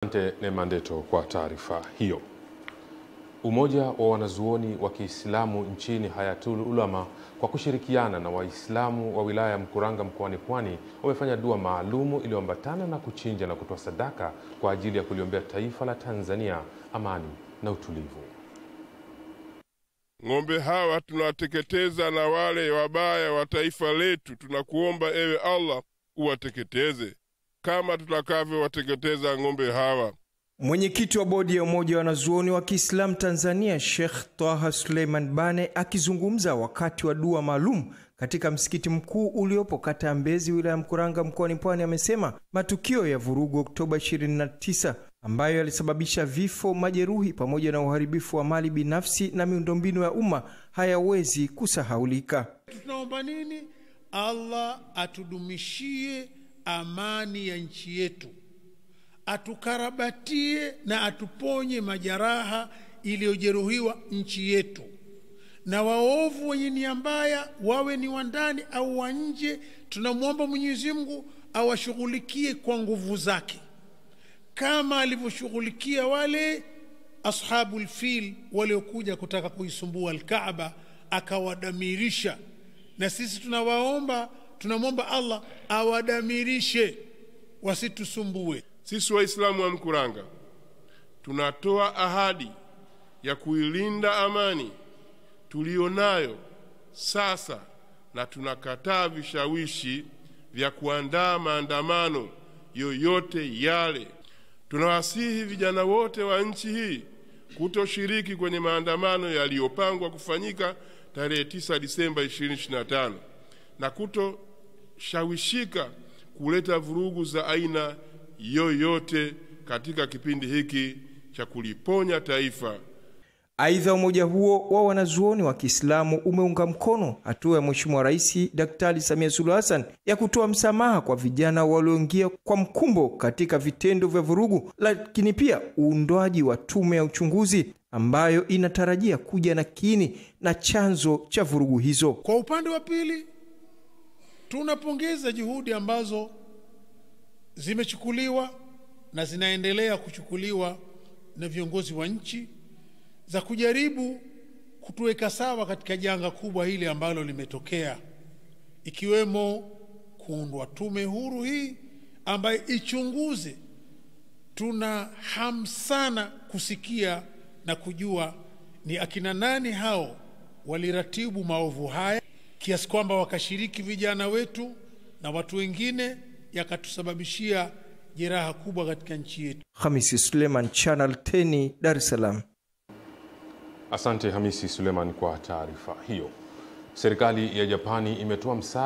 Asante Nemandeto kwa taarifa hiyo. Umoja wa wanazuoni wa Kiislamu nchini Hayatul Ulama kwa kushirikiana na Waislamu wa wilaya ya Mkuranga mkoani Pwani wamefanya dua maalumu iliyoambatana na kuchinja na kutoa sadaka kwa ajili ya kuliombea taifa la Tanzania amani na utulivu. Ng'ombe hawa tunawateketeza na wale wabaya wa taifa letu, tunakuomba ewe Allah uwateketeze kama tutakavyowateketeza ng'ombe hawa. Mwenyekiti wa bodi ya umoja wa wanazuoni wa Kiislamu Tanzania Sheikh Twaha Suleiman Bane akizungumza wakati wa dua maalum katika msikiti mkuu uliopo kata ya Mbezi wilaya ya Mkuranga mkoani Pwani amesema matukio ya vurugu Oktoba 29 ambayo yalisababisha vifo, majeruhi pamoja na uharibifu wa mali binafsi na miundombinu ya umma hayawezi kusahaulika. Tunaomba nini? Allah atudumishie amani ya nchi yetu, atukarabatie na atuponye majeraha iliyojeruhiwa nchi yetu, na waovu wenye nia mbaya wawe ni wa ndani au wa nje, tunamwomba Mwenyezi Mungu awashughulikie kwa nguvu zake kama alivyoshughulikia wale ashabul fil waliokuja kutaka kuisumbua al-Kaaba akawadamirisha. Na sisi tunamwomba Allah awadamirishe wasitusumbue. Sisi Waislamu wa Mkuranga tunatoa ahadi ya kuilinda amani tulionayo sasa, na tunakataa vishawishi vya kuandaa maandamano yoyote yale. Tunawasihi vijana wote wa nchi hii kutoshiriki kwenye maandamano yaliyopangwa kufanyika tarehe 9 Disemba 2025 na kutoshawishika kuleta vurugu za aina yoyote katika kipindi hiki cha kuliponya taifa. Aidha, umoja huo wa wanazuoni wa Kiislamu umeunga mkono hatua ya Mheshimiwa Rais Daktari Samia Suluhu Hassan ya kutoa msamaha kwa vijana walioingia kwa mkumbo katika vitendo vya vurugu, lakini pia uundwaji wa tume ya uchunguzi ambayo inatarajia kuja na kiini na chanzo cha vurugu hizo. Kwa upande wa pili, tunapongeza juhudi ambazo zimechukuliwa na zinaendelea kuchukuliwa na viongozi wa nchi za kujaribu kutuweka sawa katika janga kubwa hili ambalo limetokea, ikiwemo kuundwa tume huru hii ambayo ichunguze. Tuna hamu sana kusikia na kujua ni akina nani hao waliratibu maovu haya kiasi kwamba wakashiriki vijana wetu na watu wengine, yakatusababishia jeraha kubwa katika nchi yetu. Hamisi Suleiman, Channel 10, Dar es Salaam. Asante Hamisi Suleiman kwa taarifa hiyo. Serikali ya Japani imetoa msaada